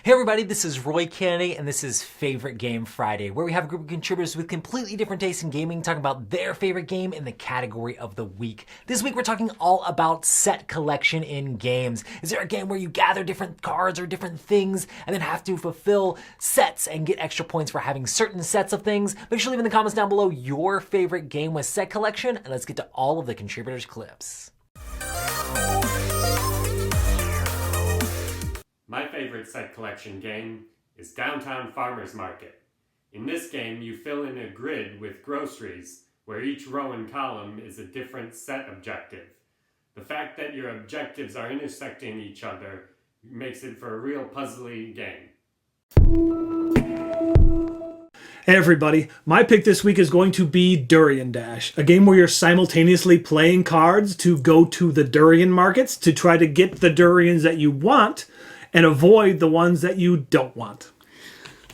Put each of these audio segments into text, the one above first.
Hey everybody, this is Roy Kennedy, and this is Favorite Game Friday, where we have a group of contributors with completely different tastes in gaming talking about their favorite game in the category of the week. This week we're talking all about set collection in games. Is there a game where you gather different cards or different things and then have to fulfill sets and get extra points for having certain sets of things? Make sure to leave in the comments down below your favorite game with set collection, and let's get to all of the contributors' clips. My favorite set collection game is Downtown Farmers Market. In this game, you fill in a grid with groceries, where each row and column is a different set objective. The fact that your objectives are intersecting each other makes it for a real puzzly game. Hey everybody, my pick this week is going to be Durian Dash, a game where you're simultaneously playing cards to go to the durian markets to try to get the durians that you want and avoid the ones that you don't want.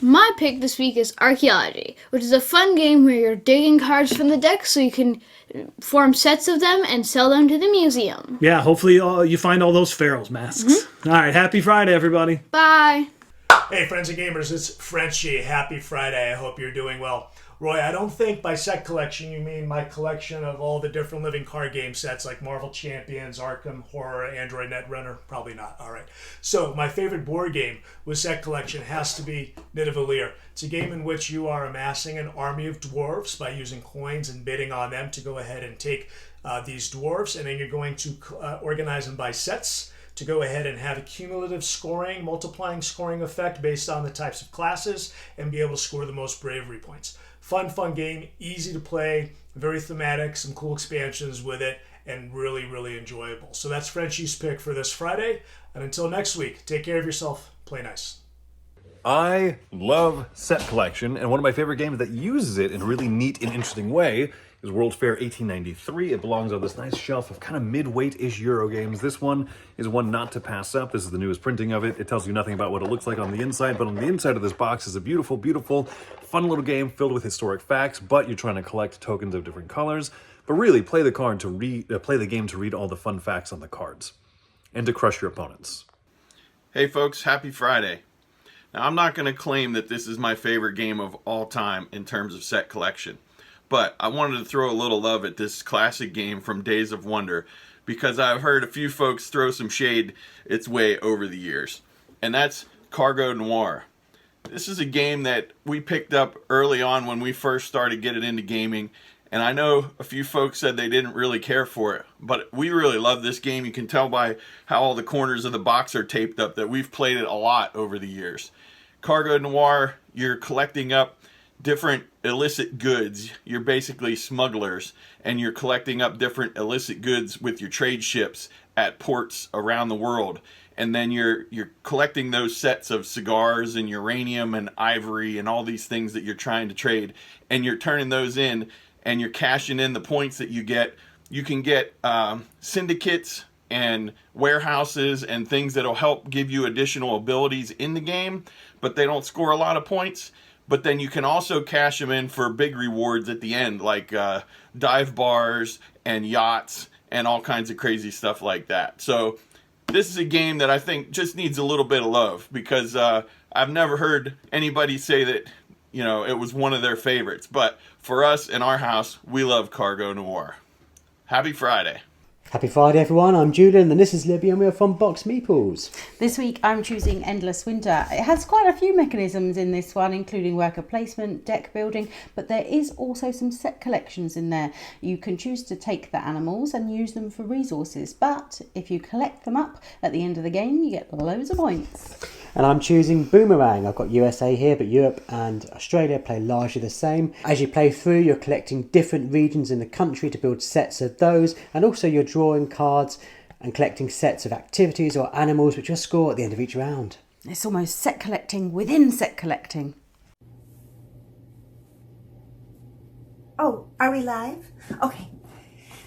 My pick this week is Archaeology, which is a fun game where you're digging cards from the deck so you can form sets of them and sell them to the museum. Yeah, hopefully you find all those Pharaoh's masks. All right, happy Friday, everybody. Bye. Hey friends and gamers, it's Frenchie. Happy Friday. I hope you're doing well. Roy, I don't think by set collection you mean my collection of all the different living card game sets like Marvel Champions, Arkham, Horror, Android Netrunner. Probably not. All right. So my favorite board game with set collection has to be Nidavellir. It's a game in which you are amassing an army of dwarves by using coins and bidding on them to go ahead and take these dwarves, and then you're going to organize them by sets to go ahead and have a cumulative scoring, multiplying scoring effect based on the types of classes and be able to score the most bravery points. Fun game, easy to play, very thematic, some cool expansions with it, and really, really enjoyable. So that's Frenchie's pick for this Friday. And until next week, take care of yourself, play nice. I love set collection, and one of my favorite games that uses it in a really neat and interesting way is World Fair 1893. It belongs on this nice shelf of kind of mid-weight-ish Euro games. This one is one not to pass up. This is the newest printing of it. It tells you nothing about what it looks like on the inside, but on the inside of this box is a beautiful, beautiful, fun little game filled with historic facts, but you're trying to collect tokens of different colors. But really, play the game to read all the fun facts on the cards and to crush your opponents. Hey folks, happy Friday. Now, I'm not going to claim that this is my favorite game of all time in terms of set collection, but I wanted to throw a little love at this classic game from Days of Wonder because I've heard a few folks throw some shade its way over the years, and that's Cargo Noir. This is a game that we picked up early on when we first started getting into gaming, and I know a few folks said they didn't really care for it, but we really love this game. You can tell by how all the corners of the box are taped up that we've played it a lot over the years. Cargo Noir, you're collecting up different illicit goods. You're basically smugglers, and you're collecting up different illicit goods with your trade ships at ports around the world. And then you're collecting those sets of cigars and uranium and ivory and all these things that you're trying to trade, and you're turning those in and you're cashing in the points that you get. You can get syndicates and warehouses and things that'll help give you additional abilities in the game, but they don't score a lot of points. But then you can also cash them in for big rewards at the end, like dive bars and yachts and all kinds of crazy stuff like that. So this is a game that I think just needs a little bit of love because I've never heard anybody say that, you know, it was one of their favorites. But for us in our house, we love Cargo Noir. Happy Friday. Happy Friday everyone, I'm Julian and this is Libby and we're from Box Meeples. This week I'm choosing Endless Winter. It has quite a few mechanisms in this one, including worker placement, deck building, but there is also some set collections in there. You can choose to take the animals and use them for resources, but if you collect them up at the end of the game you get loads of points. And I'm choosing Boomerang. I've got USA here, but Europe and Australia play largely the same. As you play through, you're collecting different regions in the country to build sets of those, and also you're drawing cards and collecting sets of activities or animals which you'll score at the end of each round. It's almost set collecting within set collecting. Oh, are we live? Okay.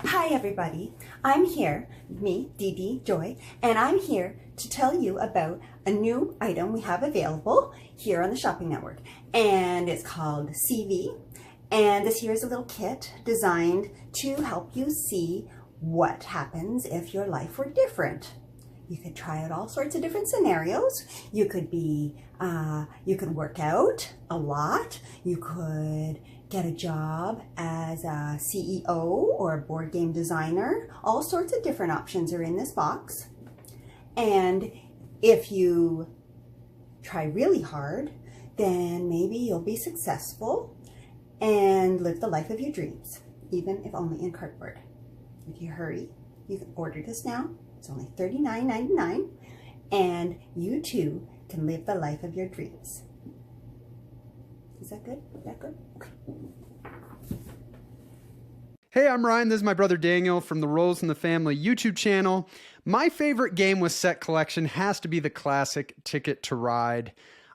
Hi everybody. I'm here, me, Dee Dee, Joy, and I'm here to tell you about a new item we have available here on the Shopping Network. And it's called CV. And this here is a little kit designed to help you see what happens if your life were different. You could try out all sorts of different scenarios. You could work out a lot. You could get a job as a CEO or a board game designer. All sorts of different options are in this box. And if you try really hard, then maybe you'll be successful and live the life of your dreams, even if only in cardboard. If you hurry, you can order this now. It's only $39.99, and you too can live the life of your dreams. Is that good? Is that good? Okay. Hey, I'm Ryan. This is my brother Daniel from the Rolls in the Family YouTube channel. My favorite game with set collection has to be the classic Ticket to Ride.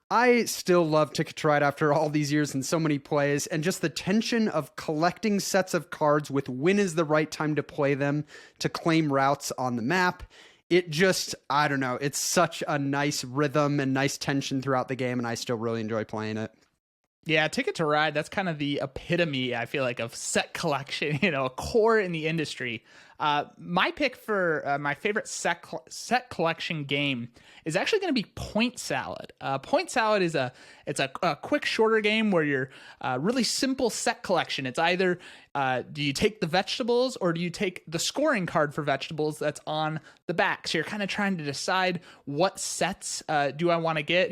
I still love Ticket to Ride after all these years and so many plays, and just the tension of collecting sets of cards with when is the right time to play them to claim routes on the map. It just, I don't know, it's such a nice rhythm and nice tension throughout the game, and I still really enjoy playing it. Yeah, Ticket to Ride, that's kind of the epitome, I feel like, of set collection, a core in the industry. My pick for my favorite set collection game is actually going to be Point Salad. Point Salad is a quick, shorter game where you're really simple set collection. It's either do you take the vegetables or do you take the scoring card for vegetables that's on the back? So you're kind of trying to decide what sets do I want to get,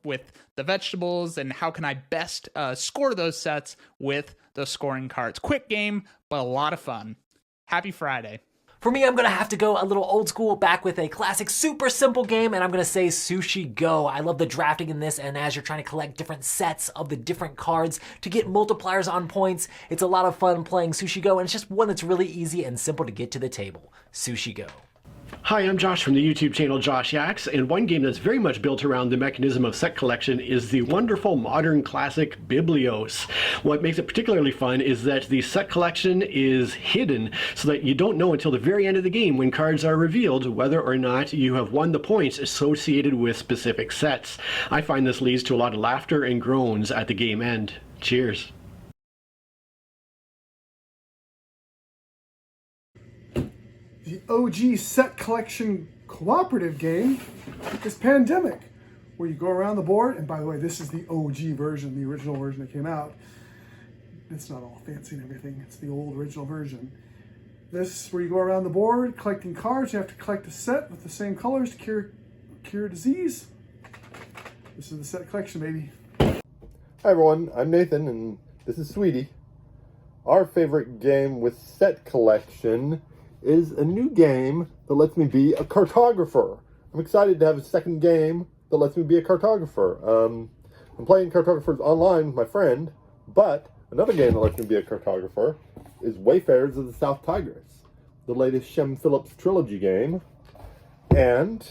with the vegetables, and how can I best score those sets with those scoring cards. Quick game, but a lot of fun. Happy Friday. For me, I'm gonna have to go a little old school, back with a classic, super simple game, and I'm gonna say Sushi Go. I love the drafting in this, and as you're trying to collect different sets of the different cards to get multipliers on points, it's a lot of fun playing Sushi Go, and it's just one that's really easy and simple to get to the table. Sushi Go. Hi, I'm Josh from the YouTube channel Josh Yaks, and one game that's very much built around the mechanism of set collection is the wonderful modern classic Biblios. What makes it particularly fun is that the set collection is hidden, so that you don't know until the very end of the game when cards are revealed whether or not you have won the points associated with specific sets. I find this leads to a lot of laughter and groans at the game end. Cheers. The OG set collection cooperative game is Pandemic, where you go around the board, and by the way, this is the OG version, the original version that came out. It's not all fancy and everything, it's the old original version. This is where you go around the board collecting cards. You have to collect a set with the same colors to cure a disease. This is the set collection, baby. Hi everyone, I'm Nathan, and this is Sweetie. Our favorite game with set collection is a new game that lets me be a cartographer. I'm excited to have a second game that lets me be a cartographer. I'm playing cartographers online with my friend, but another game that lets me be a cartographer is Wayfarers of the South Tigris, the latest Shem Phillips trilogy game. And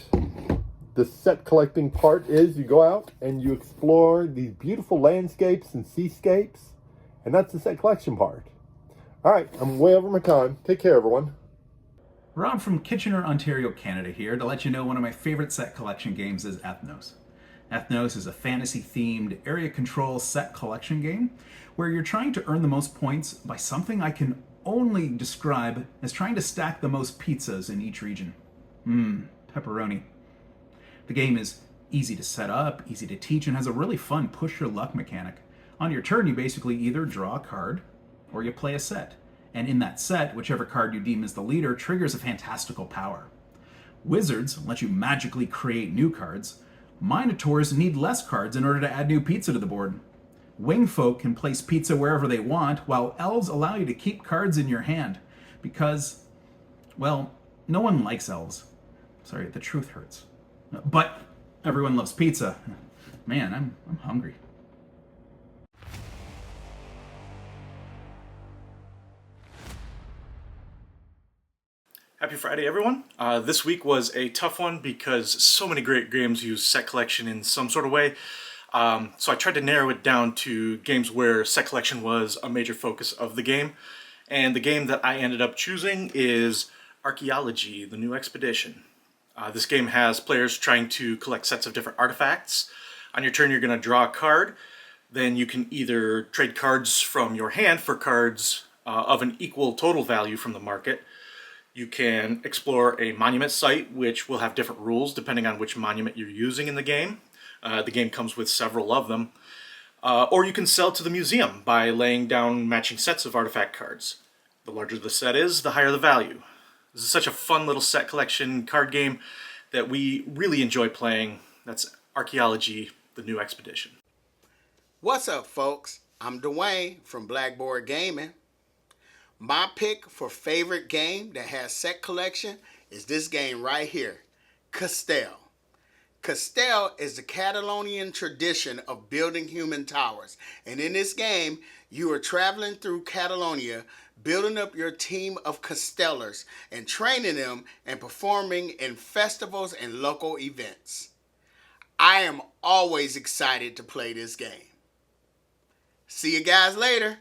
the set collecting part is you go out and you explore these beautiful landscapes and seascapes, and that's the set collection part. All right, I'm way over my time. Take care, everyone. Rob from Kitchener, Ontario, Canada here to let you know one of my favorite set collection games is Ethnos. Ethnos is a fantasy-themed area control set collection game where you're trying to earn the most points by something I can only describe as trying to stack the most pizzas in each region. Pepperoni. The game is easy to set up, easy to teach, and has a really fun push-your-luck mechanic. On your turn, you basically either draw a card or you play a set. And in that set, whichever card you deem is the leader triggers a fantastical power. Wizards let you magically create new cards. Minotaurs need less cards in order to add new pizza to the board. Wingfolk can place pizza wherever they want, while elves allow you to keep cards in your hand. Because, well, no one likes elves. Sorry, the truth hurts. But everyone loves pizza. Man, I'm hungry. Happy Friday, everyone. This week was a tough one because so many great games use set collection in some sort of way. So I tried to narrow it down to games where set collection was a major focus of the game. And the game that I ended up choosing is Archaeology, the New Expedition. This game has players trying to collect sets of different artifacts. On your turn, you're going to draw a card. Then you can either trade cards from your hand for cards of an equal total value from the market. You can explore a monument site, which will have different rules depending on which monument you're using in the game. The game comes with several of them. Or you can sell to the museum by laying down matching sets of artifact cards. The larger the set is, the higher the value. This is such a fun little set collection card game that we really enjoy playing. That's Archaeology, the New Expedition. What's up, folks? I'm Dwayne from Blackboard Gaming. My pick for favorite game that has set collection is this game right here, Castell. Castell is the Catalonian tradition of building human towers. And in this game, you are traveling through Catalonia, building up your team of Castellers and training them and performing in festivals and local events. I am always excited to play this game. See you guys later.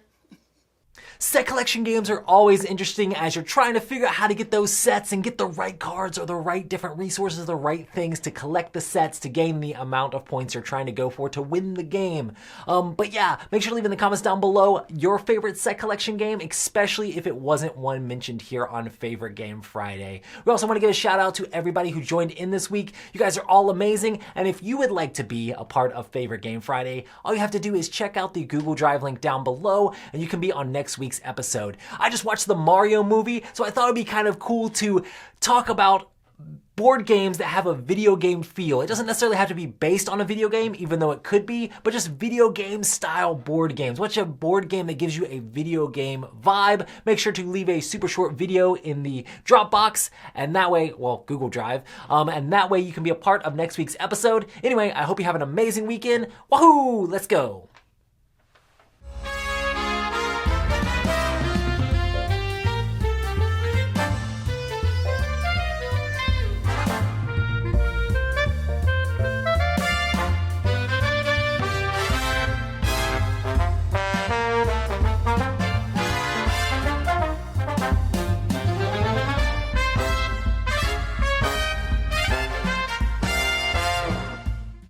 Set collection games are always interesting as you're trying to figure out how to get those sets and get the right cards or the right different resources, the right things to collect the sets to gain the amount of points you're trying to go for to win the game. But yeah, make sure to leave in the comments down below your favorite set collection game, especially if it wasn't one mentioned here on Favorite Game Friday. We also want to give a shout out to everybody who joined in this week. You guys are all amazing, and if you would like to be a part of Favorite Game Friday, all you have to do is check out the Google Drive link down below, and you can be on next week's episode. I just watched the Mario movie, so I thought it'd be kind of cool to talk about board games that have a video game feel. It doesn't necessarily have to be based on a video game, even though it could be, but just video game style board games. What's a board game that gives you a video game vibe? Make sure to leave a super short video in the Dropbox, and that way, well, Google Drive, and that way you can be a part of next week's episode. Anyway, I hope you have an amazing weekend. Wahoo! Let's go!